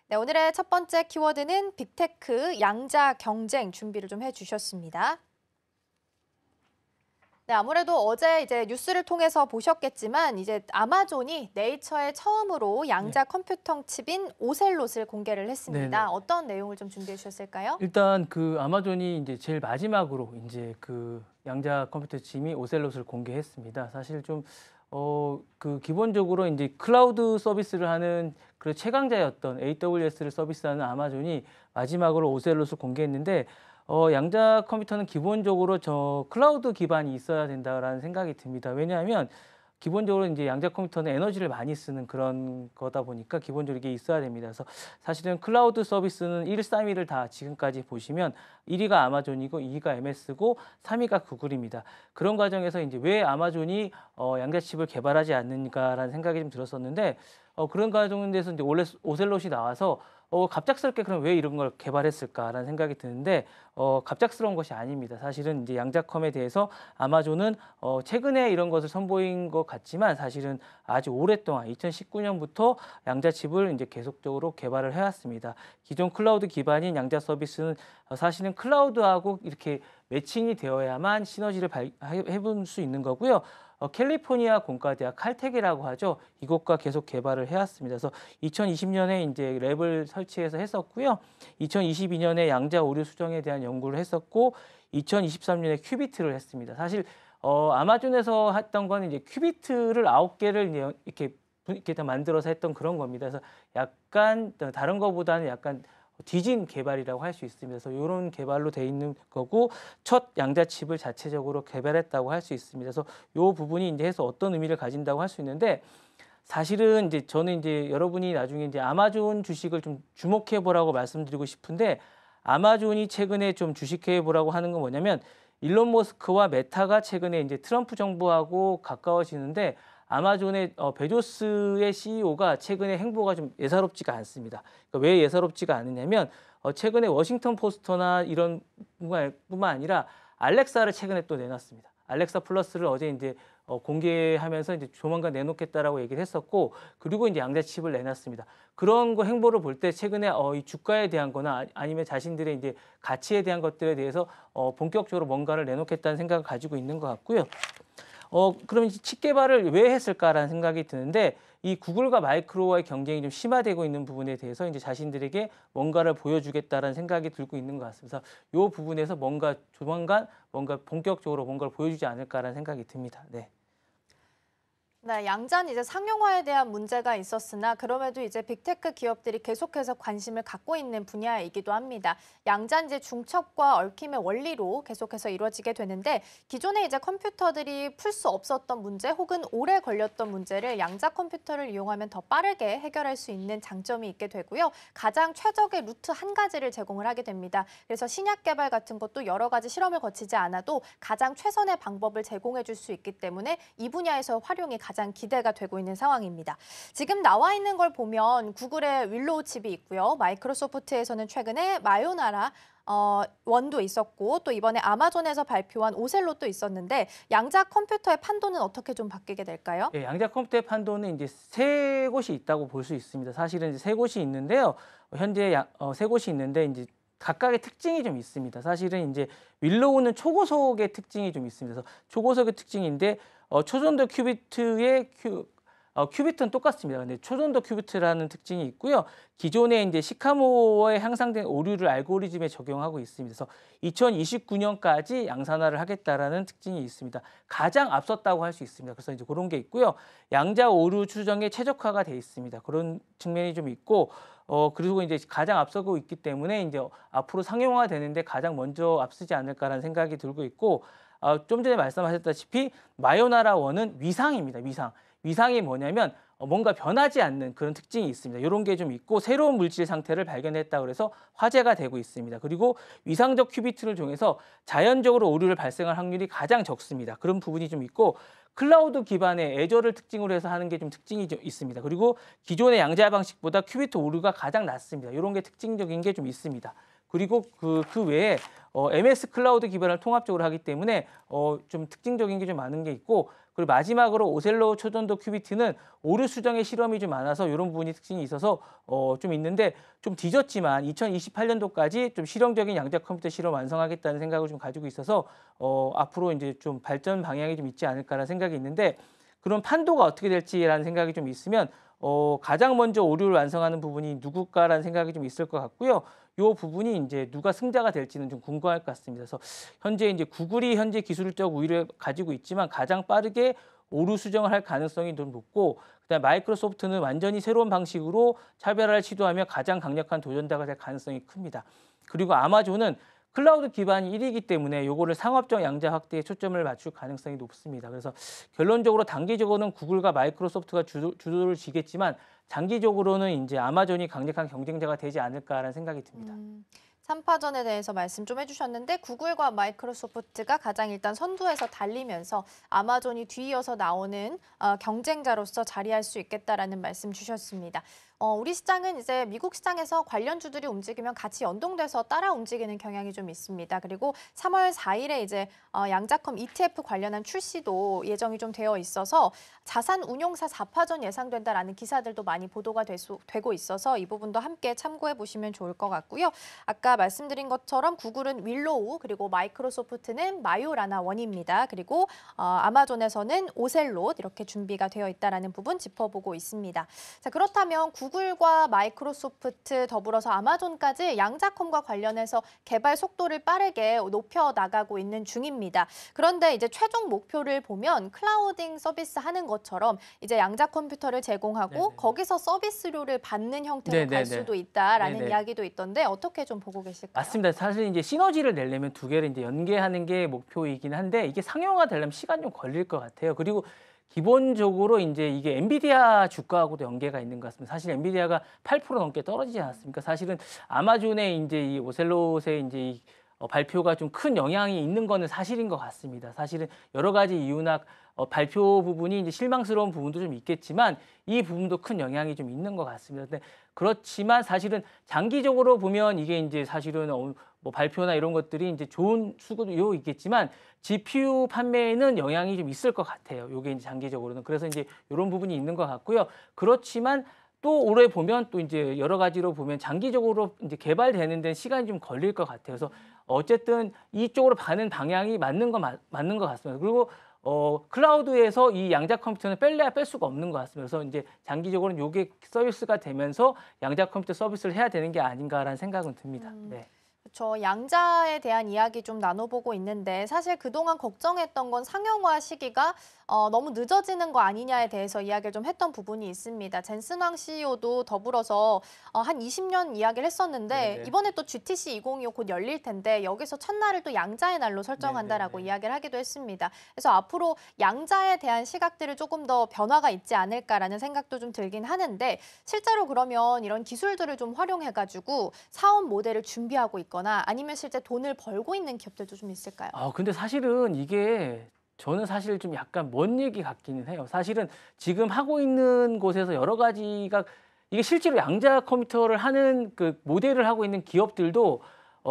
네, 오늘의 첫 번째 키워드는 빅테크 양자 경쟁 준비를 좀 해주셨습니다. 네, 아무래도 어제 이제 뉴스를 통해서 보셨겠지만 이제 아마존이 네이처에 처음으로 네. 양자 컴퓨팅 칩인 오셀롯을 공개를 했습니다. 네네네. 어떤 내용을 좀 준비해 주셨을까요? 일단 그 아마존이 이제 제일 마지막으로 이제 그 양자 컴퓨터 칩이 오셀롯을 공개했습니다. 사실 좀 그 기본적으로 이제 클라우드 서비스를 하는 그 최강자였던 AWS를 서비스하는 아마존이 마지막으로 오셀롯을 공개했는데 양자 컴퓨터는 기본적으로 저 클라우드 기반이 있어야 된다라는 생각이 듭니다. 왜냐하면 기본적으로 이제 양자 컴퓨터는 에너지를 많이 쓰는 그런 거다 보니까 기본적으로 이게 있어야 됩니다. 그래서 사실은 클라우드 서비스는 1, 3위를 다 지금까지 보시면 1위가 아마존이고 2위가 MS고 3위가 구글입니다. 그런 과정에서 이제 왜 아마존이 양자칩을 개발하지 않는가라는 생각이 좀 들었었는데 그런 과정에서 이제 원래 오셀롯이 나와서 갑작스럽게 그럼 왜 이런 걸 개발했을까라는 생각이 드는데 갑작스러운 것이 아닙니다. 사실은 이제 양자컴에 대해서 아마존은 최근에 이런 것을 선보인 것 같지만 사실은 아주 오랫동안 2019년부터 양자칩을 이제 계속적으로 개발을 해왔습니다. 기존 클라우드 기반인 양자 서비스는 사실은 클라우드하고 이렇게 매칭이 되어야만 시너지를 해볼 수 있는 거고요. 캘리포니아 공과대학 칼텍이라고 하죠. 이곳과 계속 개발을 해왔습니다. 그래서 2020년에 이제 랩을 설치해서 했었고요. 2022년에 양자 오류 수정에 대한 연구를 했었고, 2023년에 큐비트를 했습니다. 사실 아마존에서 했던 건 이제 큐비트를 9개를 이렇게 다 만들어서 했던 그런 겁니다. 그래서 약간 다른 거보다는 약간 뒤진 개발이라고 할 수 있습니다. 그래서 이런 개발로 돼 있는 거고 첫 양자칩을 자체적으로 개발했다고 할 수 있습니다. 그래서 이 부분이 이제 해서 어떤 의미를 가진다고 할 수 있는데 사실은 이제 저는 이제 여러분이 나중에 이제 아마존 주식을 좀 주목해 보라고 말씀드리고 싶은데 아마존이 최근에 좀 주식해 보라고 하는 건 뭐냐면 일론 머스크와 메타가 최근에 이제 트럼프 정부하고 가까워지는데 아마존의 베조스의 CEO가 최근에 행보가 좀 예사롭지가 않습니다. 그러니까 왜 예사롭지가 않느냐면 최근에 워싱턴 포스터나 이런 뿐만 아니라 알렉사를 최근에 또 내놨습니다. 알렉사 플러스를 어제 이제 공개하면서 이제 조만간 내놓겠다라고 얘기를 했었고 그리고 이제 양자칩을 내놨습니다. 그런 거 행보를 볼 때 최근에 이 주가에 대한 거나 아니면 자신들의 이제 가치에 대한 것들에 대해서 본격적으로 뭔가를 내놓겠다는 생각을 가지고 있는 것 같고요. 그럼 이제 칩 개발을 왜 했을까라는 생각이 드는데 이 구글과 마이크로와의 경쟁이 좀 심화되고 있는 부분에 대해서 이제 자신들에게 뭔가를 보여주겠다라는 생각이 들고 있는 것 같습니다. 그래서 이 부분에서 뭔가 조만간 뭔가 본격적으로 뭔가를 보여주지 않을까라는 생각이 듭니다. 네. 네, 양자는 이제 상용화에 대한 문제가 있었으나 그럼에도 이제 빅테크 기업들이 계속해서 관심을 갖고 있는 분야이기도 합니다. 양자는 이제 중첩과 얽힘의 원리로 계속해서 이루어지게 되는데 기존에 이제 컴퓨터들이 풀 수 없었던 문제 혹은 오래 걸렸던 문제를 양자 컴퓨터를 이용하면 더 빠르게 해결할 수 있는 장점이 있게 되고요. 가장 최적의 루트 한 가지를 제공을 하게 됩니다. 그래서 신약 개발 같은 것도 여러 가지 실험을 거치지 않아도 가장 최선의 방법을 제공해 줄 수 있기 때문에 이 분야에서 활용이 가장 기대가 되고 있는 상황입니다. 지금 나와 있는 걸 보면 구글의 윌로우 칩이 있고요. 마이크로소프트에서는 최근에 마요나라 원도 있었고 또 이번에 아마존에서 발표한 오셀롯도 있었는데 양자 컴퓨터의 판도는 어떻게 좀 바뀌게 될까요? 예, 양자 컴퓨터의 판도는 이제 세 곳이 있다고 볼 수 있습니다. 사실은 이제 세 곳이 있는데요. 현재 세 곳이 있는데 이제 각각의 특징이 좀 있습니다. 사실은 이제 윌로우는 초고속의 특징이 좀 있습니다. 그래서 초고속의 특징인데 초전도 큐비트의 큐비트는 똑같습니다. 근데 초전도 큐비트라는 특징이 있고요. 기존에 이제 시카모어에 향상된 오류를 알고리즘에 적용하고 있습니다. 그래서 2029년까지 양산화를 하겠다라는 특징이 있습니다. 가장 앞섰다고 할 수 있습니다. 그래서 이제 그런 게 있고요. 양자 오류 추정에 최적화가 돼 있습니다. 그런 측면이 좀 있고 그리고 이제 가장 앞서고 있기 때문에 이제 앞으로 상용화 되는데 가장 먼저 앞서지 않을까라는 생각이 들고 있고 좀 전에 말씀하셨다시피 마요나라 원은 위상입니다. 위상. 위상이 뭐냐면 뭔가 변하지 않는 그런 특징이 있습니다. 이런 게 좀 있고 새로운 물질 상태를 발견했다고 해서 화제가 되고 있습니다. 그리고 위상적 큐비트를 통해서 자연적으로 오류를 발생할 확률이 가장 적습니다. 그런 부분이 좀 있고 클라우드 기반의 애저를 특징으로 해서 하는 게 좀 특징이 좀 있습니다. 그리고 기존의 양자 방식보다 큐비트 오류가 가장 낮습니다. 이런 게 특징적인 게 좀 있습니다. 그리고 그 외에 MS 클라우드 기반을 통합적으로 하기 때문에 좀 특징적인 게 좀 많은 게 있고 그리고 마지막으로 오셀로 초전도 큐비트는 오류 수정의 실험이 좀 많아서 이런 부분이 특징이 있어서 좀 있는데 좀 뒤졌지만 2028년도까지 좀 실용적인 양자 컴퓨터 실험 완성하겠다는 생각을 좀 가지고 있어서 앞으로 이제 좀 발전 방향이 좀 있지 않을까라는 생각이 있는데 그럼 판도가 어떻게 될지라는 생각이 좀 있으면 가장 먼저 오류를 완성하는 부분이 누굴까라는 생각이 좀 있을 것 같고요. 이 부분이 이제 누가 승자가 될지는 좀 궁금할 것 같습니다. 그래서 현재 이제 구글이 현재 기술적 우위를 가지고 있지만 가장 빠르게 오류 수정을 할 가능성이 좀 높고 그다음에 마이크로소프트는 완전히 새로운 방식으로 차별화를 시도하며 가장 강력한 도전자가 될 가능성이 큽니다. 그리고 아마존은 클라우드 기반이 1위이기 때문에 요거를 상업적 양자 확대에 초점을 맞출 가능성이 높습니다. 그래서 결론적으로 단기적으로는 구글과 마이크로소프트가 주도를 지겠지만 장기적으로는 이제 아마존이 강력한 경쟁자가 되지 않을까라는 생각이 듭니다. 3파전에 대해서 말씀 좀 해주셨는데 구글과 마이크로소프트가 가장 일단 선두에서 달리면서 아마존이 뒤이어서 나오는 경쟁자로서 자리할 수 있겠다라는 말씀 주셨습니다. 우리 시장은 이제 미국 시장에서 관련주들이 움직이면 같이 연동돼서 따라 움직이는 경향이 좀 있습니다. 그리고 3월 4일에 이제 양자컴 ETF 관련한 출시도 예정이 좀 되어 있어서 자산 운용사 4파전 예상된다라는 기사들도 많이 보도가 되고 있어서 이 부분도 함께 참고해 보시면 좋을 것 같고요. 아까 말씀드린 것처럼 구글은 윌로우 그리고 마이크로소프트는 마요라나 원입니다. 그리고 아마존에서는 오셀롯 이렇게 준비가 되어 있다라는 부분 짚어보고 있습니다. 자, 그렇다면 구글과 마이크로소프트 더불어서 아마존까지 양자컴과 관련해서 개발 속도를 빠르게 높여 나가고 있는 중입니다. 그런데 이제 최종 목표를 보면 클라우딩 서비스 하는 것처럼 이제 양자 컴퓨터를 제공하고 네네네. 거기서 서비스료를 받는 형태로 갈 네네네. 수도 있다라는 네네. 이야기도 있던데 어떻게 좀 보고 계실까요? 맞습니다. 사실 이제 시너지를 내려면 두 개를 이제 연계하는 게 목표이긴 한데 이게 상용화 되려면 시간 좀 걸릴 것 같아요. 그리고 기본적으로 이제 이게 엔비디아 주가하고도 연계가 있는 것 같습니다. 사실 엔비디아가 8% 넘게 떨어지지 않았습니까? 사실은 아마존의 이제 이 오셀롯의 이제 이 발표가 좀 큰 영향이 있는 거는 사실인 것 같습니다. 사실은 여러 가지 이유나 발표 부분이 이제 실망스러운 부분도 좀 있겠지만 이 부분도 큰 영향이 좀 있는 것 같습니다. 근데 그렇지만 사실은 장기적으로 보면 이게 이제 사실은 뭐 발표나 이런 것들이 이제 좋은 수고도 있겠지만 GPU 판매에는 영향이 좀 있을 것 같아요. 이게 이제 장기적으로는 그래서 이제 이런 부분이 있는 것 같고요. 그렇지만 또 올해 보면 또 이제 여러 가지로 보면 장기적으로 이제 개발되는 데는 시간이 좀 걸릴 것 같아요. 그래서 어쨌든 이쪽으로 가는 방향이 맞는 것 같습니다. 그리고 클라우드에서 이 양자 컴퓨터는 뺄래야 뺄 수가 없는 것 같습니다. 그래서 이제 장기적으로는 이게 서비스가 되면서 양자 컴퓨터 서비스를 해야 되는 게 아닌가라는 생각은 듭니다. 네. 그렇죠. 양자에 대한 이야기 좀 나눠보고 있는데 사실 그동안 걱정했던 건 상용화 시기가 너무 늦어지는 거 아니냐에 대해서 이야기를 좀 했던 부분이 있습니다. 젠슨 황 CEO도 더불어서 한 20년 이야기를 했었는데 네네. 이번에 또 GTC 2025 곧 열릴 텐데 여기서 첫날을 또 양자의 날로 설정한다라고 네네네. 이야기를 하기도 했습니다. 그래서 앞으로 양자에 대한 시각들을 조금 더 변화가 있지 않을까라는 생각도 좀 들긴 하는데 실제로 그러면 이런 기술들을 좀 활용해가지고 사업 모델을 준비하고 있거나 아니면 실제 돈을 벌고 있는 기업들도 좀 있을까요? 근데 사실은 이게 저는 사실 좀 약간 먼 얘기 같기는 해요. 사실은 지금 하고 있는 곳에서 여러 가지가 이게 실제로 양자 컴퓨터를 하는 그 모델을 하고 있는 기업들도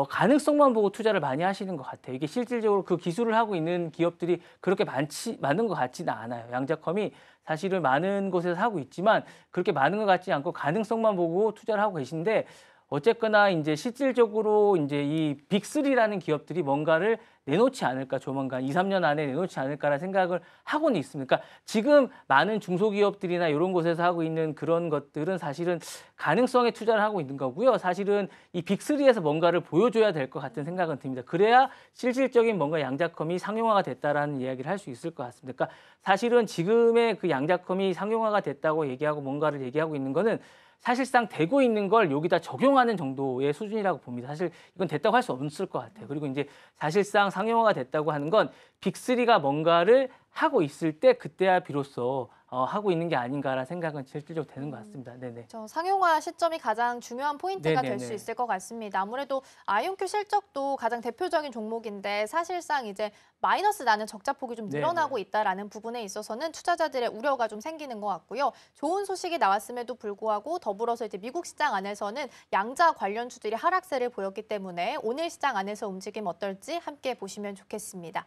가능성만 보고 투자를 많이 하시는 것 같아요. 이게 실질적으로 그 기술을 하고 있는 기업들이 그렇게 많은 것 같지는 않아요. 양자컴이 사실은 많은 곳에서 하고 있지만 그렇게 많은 것 같지 않고 가능성만 보고 투자를 하고 계신데 어쨌거나 이제 실질적으로 이제 이 빅3라는 기업들이 뭔가를 내놓지 않을까 조만간 2, 3년 안에 내놓지 않을까라는 생각을 하고는 있습니다. 그러니까 지금 많은 중소기업들이나 이런 곳에서 하고 있는 그런 것들은 사실은 가능성에 투자를 하고 있는 거고요. 사실은 이 빅3에서 뭔가를 보여줘야 될 것 같은 생각은 듭니다. 그래야 실질적인 뭔가 양자컴이 상용화가 됐다라는 이야기를 할 수 있을 것 같습니다. 그러니까 사실은 지금의 그 양자컴이 상용화가 됐다고 얘기하고 뭔가를 얘기하고 있는 거는 사실상 되고 있는 걸 여기다 적용하는 정도의 수준이라고 봅니다. 사실 이건 됐다고 할 수 없을 것 같아요. 그리고 이제 사실상 상용화가 됐다고 하는 건 빅3가 뭔가를 하고 있을 때 그때야 비로소 하고 있는 게 아닌가라는 생각은 실질적으로 되는 것 같습니다. 네네. 상용화 시점이 가장 중요한 포인트가 될 수 네네네. 있을 것 같습니다. 아무래도 아이온큐 실적도 가장 대표적인 종목인데 사실상 이제 마이너스 나는 적자폭이 좀 늘어나고 네네. 있다라는 부분에 있어서는 투자자들의 우려가 좀 생기는 것 같고요. 좋은 소식이 나왔음에도 불구하고 더불어서 이제 미국 시장 안에서는 양자 관련주들이 하락세를 보였기 때문에 오늘 시장 안에서 움직임 어떨지 함께 보시면 좋겠습니다.